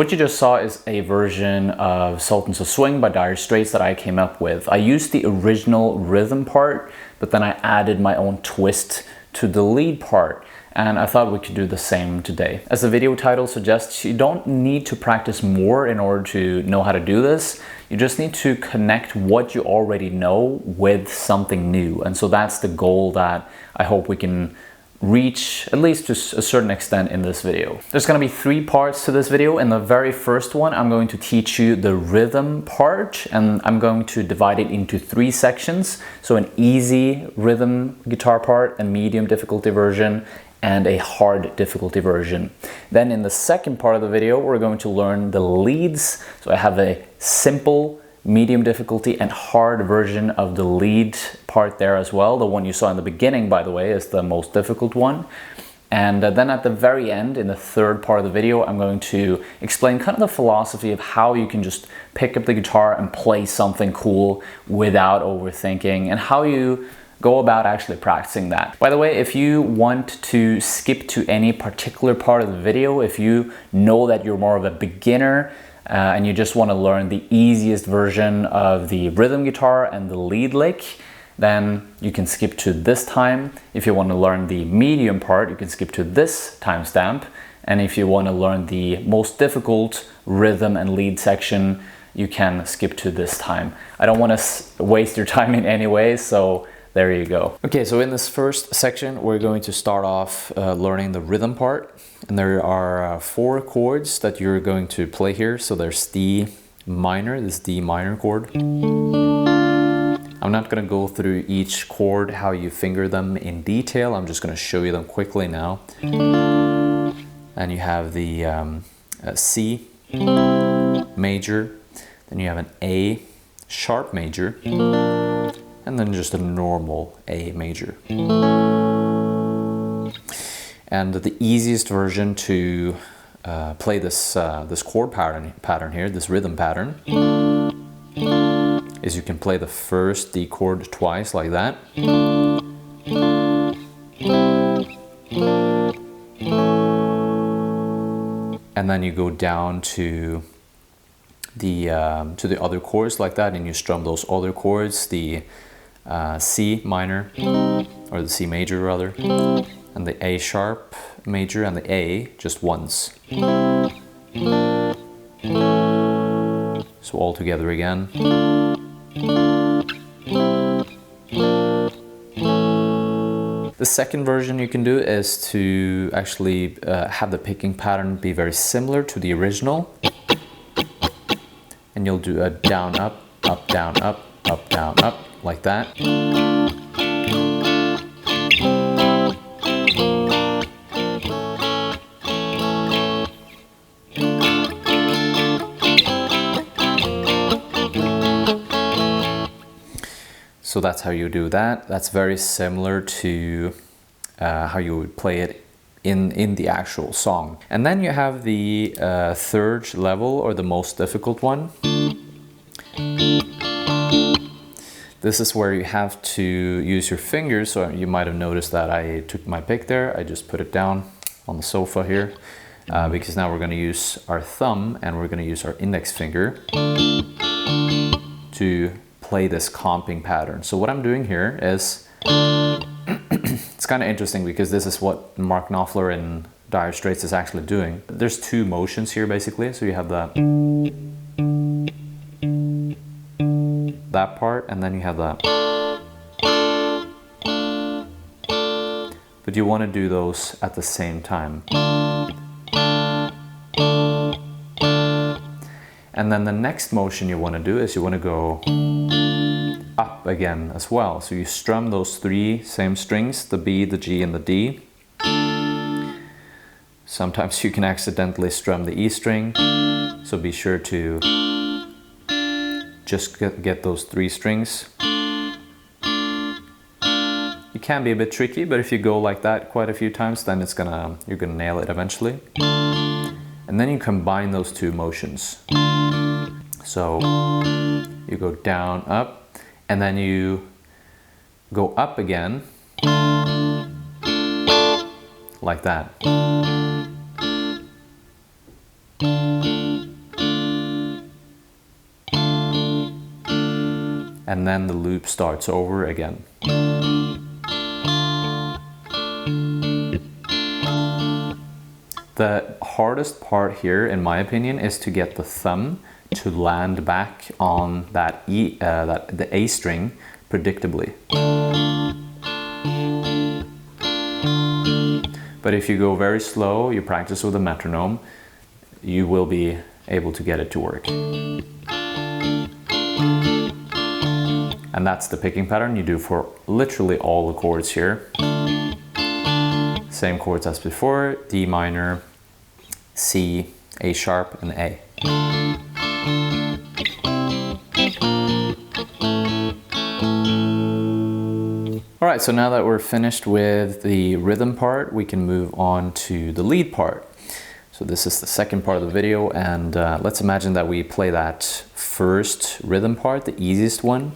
What you just saw is a version of Sultans of Swing by Dire Straits that I came up with. I used the original rhythm part, but then I added my own twist to the lead part. And I thought we could do the same today. As the video title suggests, you don't need to practice more in order to know how to do this. You just need to connect what you already know with something new. And so that's the goal that I hope we can reach, at least to a certain extent, in this video. There's going to be 3 parts to this video. In the very first one, I'm going to teach you the rhythm part, and I'm going to divide it into 3 sections. So an easy rhythm guitar part, a medium difficulty version, and a hard difficulty version. Then in the second part of the video, we're going to learn the leads. So I have a simple, medium difficulty, and hard version of the lead part there as well. The one you saw in the beginning, by the way, is the most difficult one. And then at the very end, in the third part of the video, I'm going to explain kind of the philosophy of how you can just pick up the guitar and play something cool without overthinking, and how you go about actually practicing that. By the way, if you want to skip to any particular part of the video, if you know that you're more of a beginner and you just want to learn the easiest version of the rhythm guitar and the lead lick, then you can skip to this time. If you want to learn the medium part, you can skip to this timestamp. And if you want to learn the most difficult rhythm and lead section, you can skip to this time. I don't want to waste your time in any way, so there you go. Okay, so in this first section, we're going to start off learning the rhythm part. And there are 4 chords that you're going to play here. So there's D minor, this D minor chord. I'm not going to go through each chord, how you finger them in detail. I'm just going to show you them quickly now. And you have the C major, then you have an A sharp major, and then just a normal A major. And the easiest version to play this chord pattern here, this rhythm pattern, is you can play the first D chord twice like that. And then you go down to the other chords like that, and you strum those other chords, the C minor, or the C major rather, and the A sharp major and the A just once. So all together again. The second version you can do is to actually have the picking pattern be very similar to the original. And you'll do a down, up, down, up, down, up, like that. So that's how you do that. That's very similar to how you would play it in the actual song. And then you have the third level, or the most difficult one. This is where you have to use your fingers. So you might have noticed that I took my pick there. I just put it down on the sofa here because now we're going to use our thumb and we're going to use our index finger to play this comping pattern. So what I'm doing here is, it's kind of interesting because this is what Mark Knopfler in Dire Straits is actually doing. There's 2 motions here basically. So you have that part, and then you have that. But you want to do those at the same time. And then the next motion you want to do is you want to go up again as well. So you strum those 3 same strings, the B, the G, and the D. Sometimes you can accidentally strum the E string, so be sure to just get those 3 strings. It can be a bit tricky, but if you go like that quite a few times, then you're gonna nail it eventually. And then you combine those 2 motions. So you go down, up, and then you go up again, like that. and then the loop starts over again. The hardest part here, in my opinion, is to get the thumb to land back on that the A string predictably. But if you go very slow, you practice with a metronome, you will be able to get it to work. And that's the picking pattern you do for literally all the chords here. Same chords as before: D minor, C, A sharp, and A. Alright, so now that we're finished with the rhythm part, we can move on to the lead part. So this is the second part of the video, and let's imagine that we play that first rhythm part, the easiest one.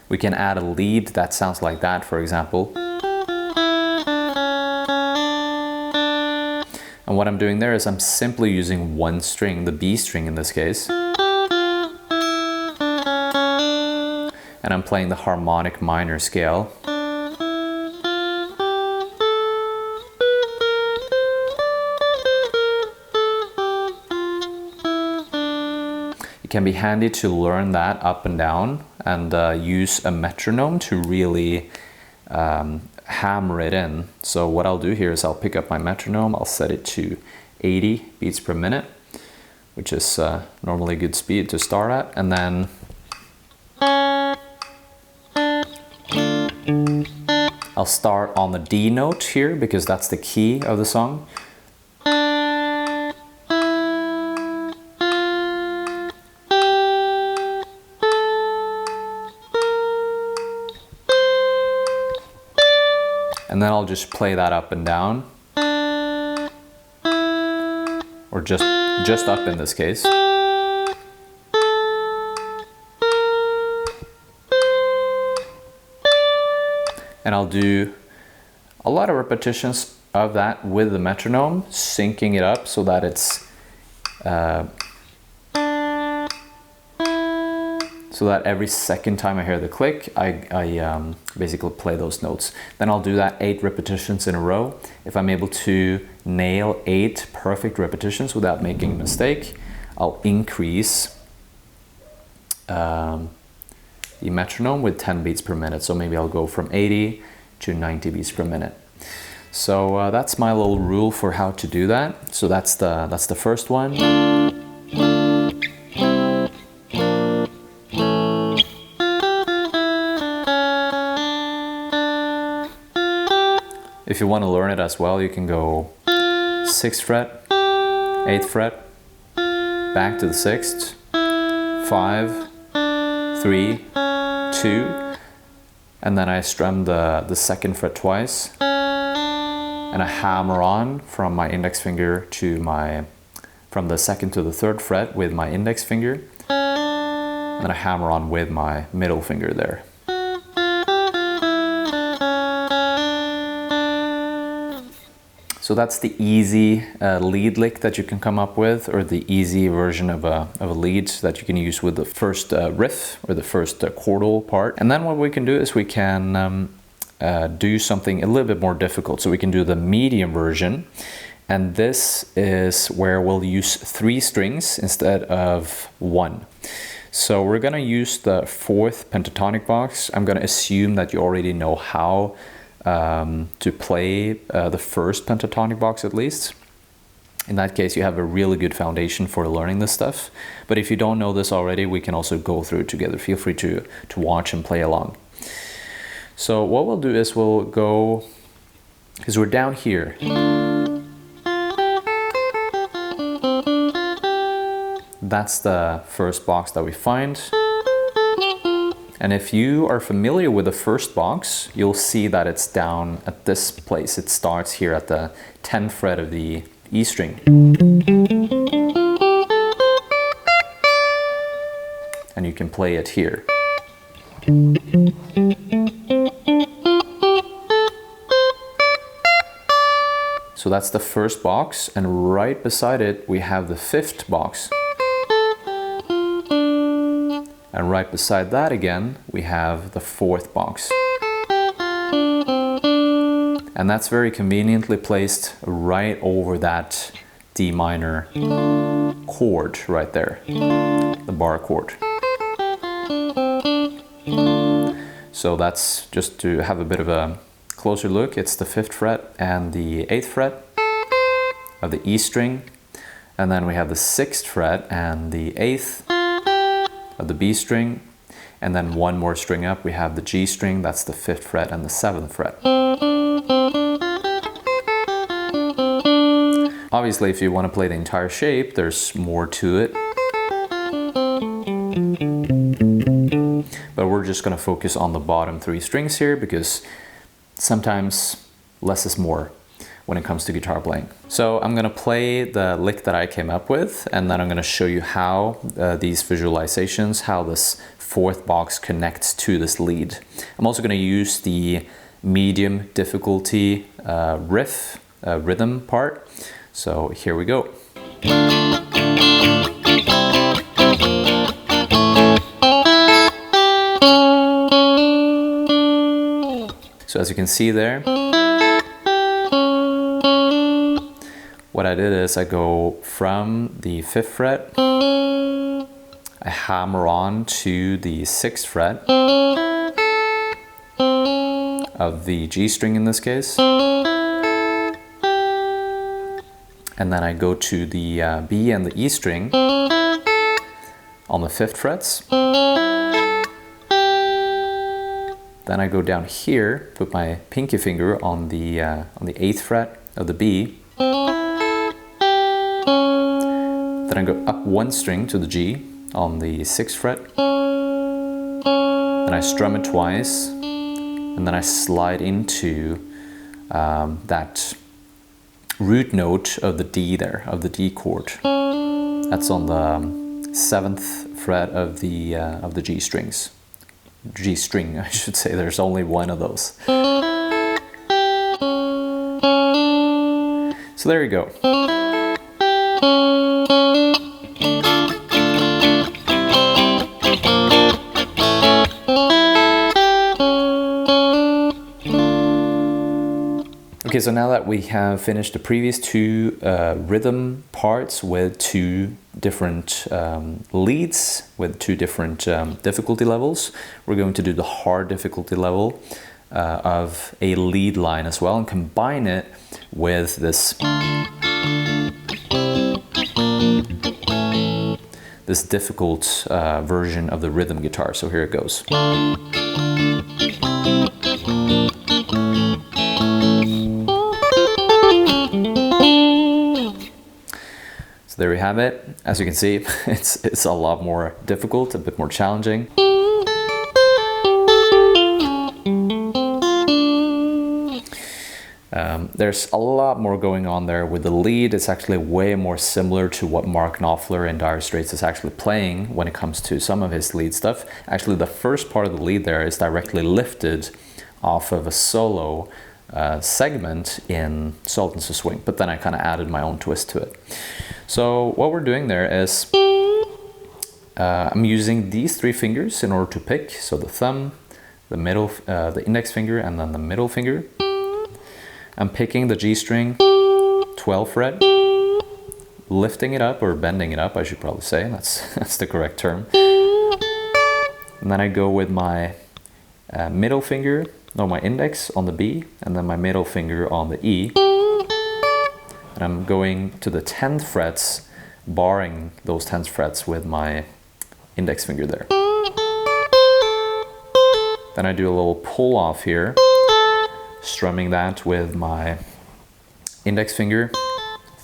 We can add a lead that sounds like that, for example. And what I'm doing there is I'm simply using one string, the B string in this case. And I'm playing the harmonic minor scale. It can be handy to learn that up and down and use a metronome to really hammer it in. So what I'll do here is I'll pick up my metronome, I'll set it to 80 beats per minute, which is normally a good speed to start at, and then I'll start on the D note here because that's the key of the song. And then I'll just play that up and down, or just up in this case. And I'll do a lot of repetitions of that with the metronome, syncing it up so that it's so that every second time I hear the click, I basically play those notes. Then I'll do that 8 repetitions in a row. If I'm able to nail 8 perfect repetitions without making a mistake, I'll increase the metronome with 10 beats per minute. So maybe I'll go from 80 to 90 beats per minute. So that's my little rule for how to do that. So that's the first one. If you want to learn it as well, you can go 6th fret, 8th fret, back to the 6th, 5, 3, 2, and then I strum the 2nd fret twice, and I hammer on from my index finger to from the 2nd to the 3rd fret with my index finger, and then I hammer on with my middle finger there. So that's the easy lead lick that you can come up with, or the easy version of a lead that you can use with the first riff or the first chordal part. And then what we can do is we can do something a little bit more difficult. So we can do the medium version, and this is where we'll use 3 strings instead of 1. So we're gonna use the 4th pentatonic box. I'm gonna assume that you already know how to play the first pentatonic box at least. In that case, you have a really good foundation for learning this stuff. But if you don't know this already, we can also go through it together. Feel free to watch and play along. So what we'll do is we'll go, because we're down here. That's the first box that we find. And if you are familiar with the first box, you'll see that it's down at this place. It starts here at the 10th fret of the E string. And you can play it here. So So that's the first box, and right beside it we have the fifth box. And right beside that again, we have the fourth box. And that's very conveniently placed right over that D minor chord right there, the bar chord. So that's just to have a bit of a closer look. It's the 5th fret and the 8th fret of the E string. And then we have the 6th fret and the 8th of the B string. And then one more string up, we have the G string, that's the 5th fret and the 7th fret. Obviously, if you want to play the entire shape, there's more to it. But we're just going to focus on the bottom 3 strings here, because sometimes less is more when it comes to guitar playing. So I'm going to play the lick that I came up with, and then I'm going to show you how these visualizations, how this 4th box connects to this lead. I'm also going to use the medium difficulty riff, rhythm part. So here we go. So as you can see there, what I did is I go from the 5th fret, I hammer on to the 6th fret of the G string in this case, and then I go to the B and the E string on the 5th frets. Then I go down here, put my pinky finger on the 8th fret of the B. Then I go up 1 string to the G on the 6th fret. Then I strum it twice, and then I slide into that root note of the D there, of the D chord. That's on the 7th fret of the G strings. G string, I should say. There's only one of those. So there you go. Okay, so now that we have finished the previous 2 rhythm parts with 2 different leads, with 2 different difficulty levels, we're going to do the hard difficulty level of a lead line as well, and combine it with this difficult version of the rhythm guitar. So here it goes. So there we have it. As you can see, it's a lot more difficult, a bit more challenging. There's a lot more going on there with the lead. It's actually way more similar to what Mark Knopfler in Dire Straits is actually playing when it comes to some of his lead stuff. Actually, the first part of the lead there is directly lifted off of a solo segment in Sultans of Swing, but then I kind of added my own twist to it. So what we're doing there is I'm using these 3 fingers in order to pick. So the thumb, the middle, the index finger, and then the middle finger. I'm picking the G string, 12th fret, lifting it up, or bending it up, I should probably say. That's the correct term. And then I go with my middle finger, no, my index on the B, and then my middle finger on the E. And I'm going to the 10th frets, barring those 10th frets with my index finger there. Then I do a little pull off here, strumming that with my index finger,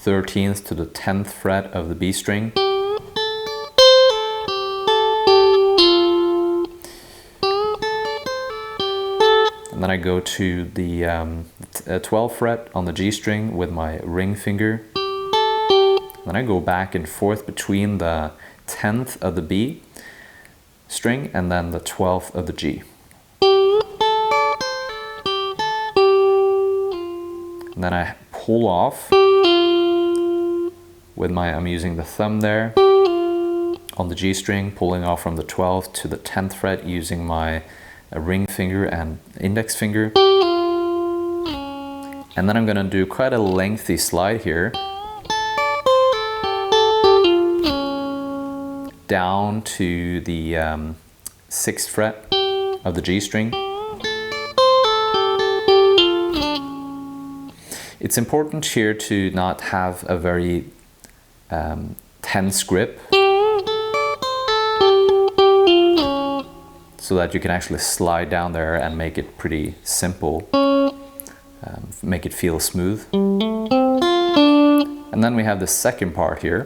13th to the 10th fret of the B string. And then I go to the 12th fret on the G string with my ring finger. Then I go back and forth between the 10th of the B string and then the 12th of the G. And then I pull off with I'm using the thumb there on the G string, pulling off from the 12th to the 10th fret using my ring finger and index finger. And then I'm gonna do quite a lengthy slide here down to the 6th fret of the G string. It's important here to not have a very tense grip, so that you can actually slide down there and make it pretty simple, make it feel smooth. And then we have the second part here,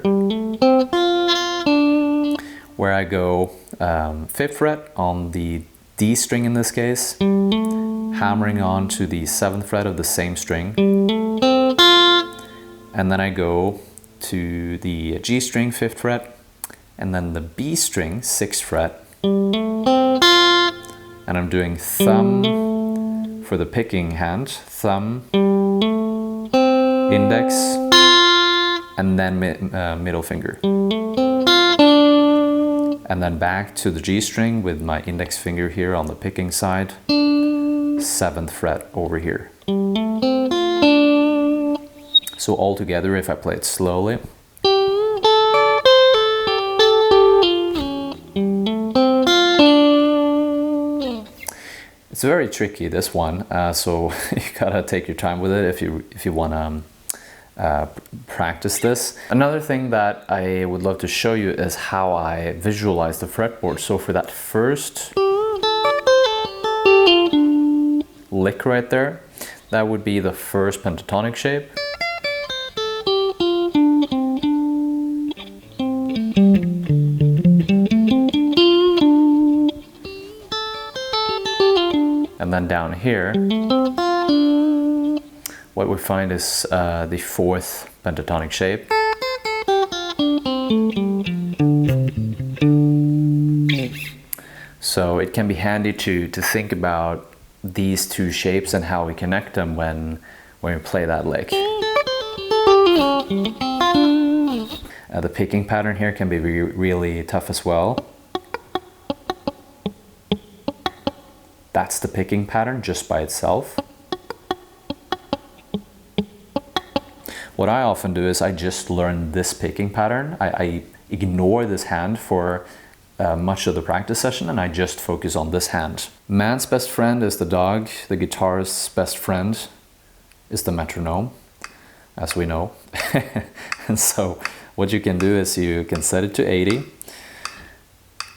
where I go 5th fret on the D string in this case, hammering on to the 7th fret of the same string, and then I go to the G string 5th fret, and then the B string 6th fret, and I'm doing thumb for the picking hand, thumb, index, and then middle finger. And then back to the G string with my index finger here on the picking side, 7th fret over here. So all together, if I play it slowly. It's very tricky, this one, so you gotta take your time with it if you wanna practice this. Another thing that I would love to show you is how I visualize the fretboard. So for that first lick right there, that would be the first pentatonic shape. And then down here, what we find is the 4th pentatonic shape. So it can be handy to think about these two shapes and how we connect them when we play that lick. The picking pattern here can be really tough as well. That's the picking pattern just by itself. What I often do is I just learn this picking pattern. I ignore this hand for much of the practice session, and I just focus on this hand. Man's best friend is the dog. The guitarist's best friend is the metronome, as we know. And so what you can do is you can set it to 80,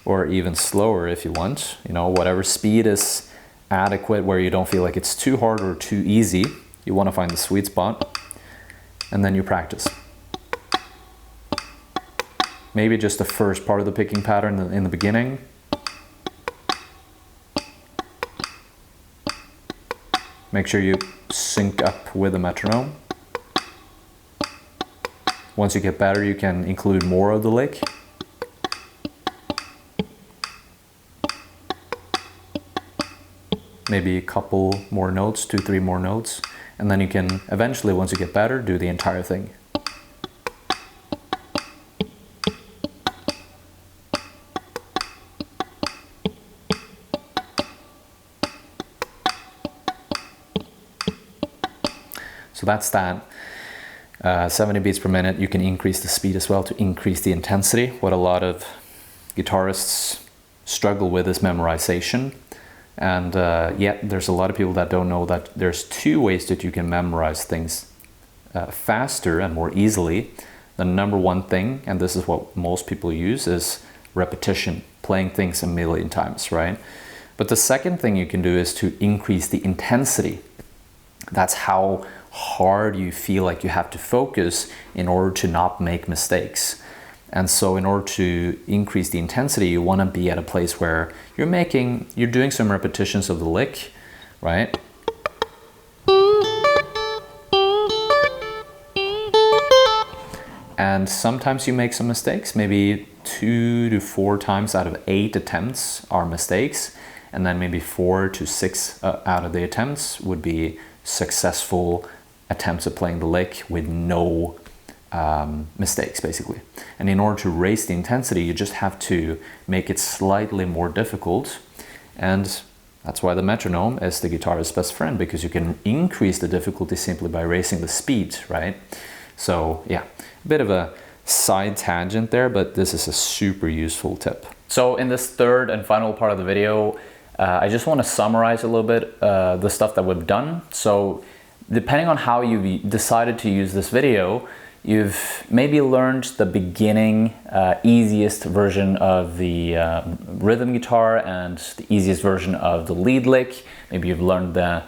or even slower if you want. You know, whatever speed is adequate, where you don't feel like it's too hard or too easy. You want to find the sweet spot, and then you practice. Maybe just the first part of the picking pattern in the beginning. Make sure you sync up with the metronome. Once you get better, you can include more of the lick. Maybe a couple more notes, 2-3 more notes, and then you can eventually, once you get better, do the entire thing. So that's that. 70 beats per minute. You can increase the speed as well to increase the intensity. What a lot of guitarists struggle with is memorization. And yet there's a lot of people that don't know that there's two ways that you can memorize things faster and more easily. The number one thing, and this is what most people use, is repetition, playing things a million times, right? But the second thing you can do is to increase the intensity. That's how hard you feel like you have to focus in order to not make mistakes. And so in order to increase the intensity, you want to be at a place where you're doing some repetitions of the lick, right? And sometimes you make some mistakes, maybe 2 to 4 times out of 8 attempts are mistakes. And then maybe 4 to 6 out of the attempts would be successful attempts at playing the lick with no mistakes, basically. And in order to raise the intensity, you just have to make it slightly more difficult. And that's why the metronome is the guitarist's best friend, because you can increase the difficulty simply by raising the speed, right? So yeah, a bit of a side tangent there, but this is a super useful tip. So in this third and final part of the video, I just want to summarize a little bit the stuff that we've done. So depending on how you decided to use this video, you've maybe learned the beginning, easiest version of the rhythm guitar and the easiest version of the lead lick. Maybe you've learned the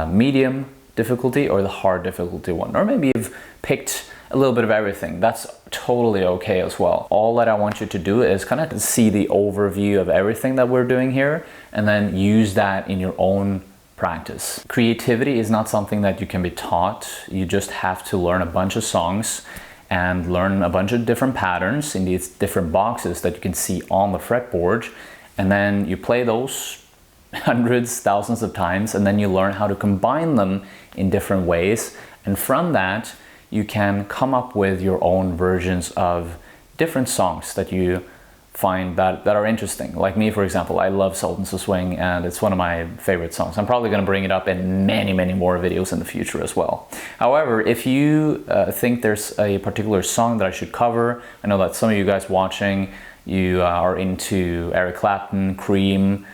medium difficulty or the hard difficulty one, or maybe you've picked a little bit of everything. That's totally okay as well. All that I want you to do is kind of see the overview of everything that we're doing here and then use that in your own practice. Creativity is not something that you can be taught. You just have to learn a bunch of songs and learn a bunch of different patterns in these different boxes that you can see on the fretboard, and then you play those hundreds, thousands of times, and then you learn how to combine them in different ways, and from that you can come up with your own versions of different songs that you find that are interesting. Like me, for example, I love Sultans of Swing, and it's one of my favorite songs. I'm probably going to bring it up in many more videos in the future as well. However, if you think there's a particular song that I should cover, I know that some of you guys watching, you are into Eric Clapton, Cream,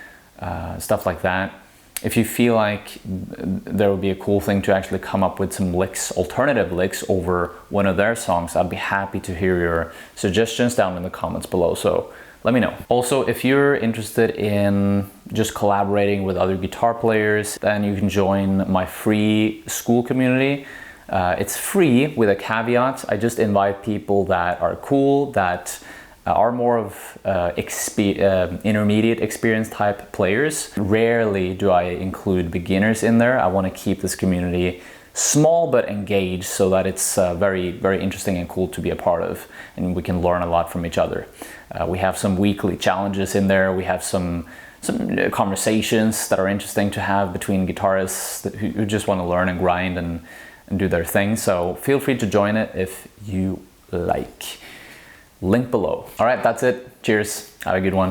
stuff like that. If you feel like there would be a cool thing to actually come up with some licks, alternative licks over one of their songs, I'd be happy to hear your suggestions down in the comments below, so let me know. Also, if you're interested in just collaborating with other guitar players, then you can join my free school community. It's free with a caveat. I just invite people that are cool, that are more of intermediate experience type players. Rarely do I include beginners in there. I want to keep this community small but engaged so that it's very interesting and cool to be a part of, and we can learn a lot from each other. We have some weekly challenges in there. We have some conversations that are interesting to have between guitarists who just want to learn and grind and do their thing. So feel free to join it if you like. Link below. All right, that's it. Cheers. Have a good one.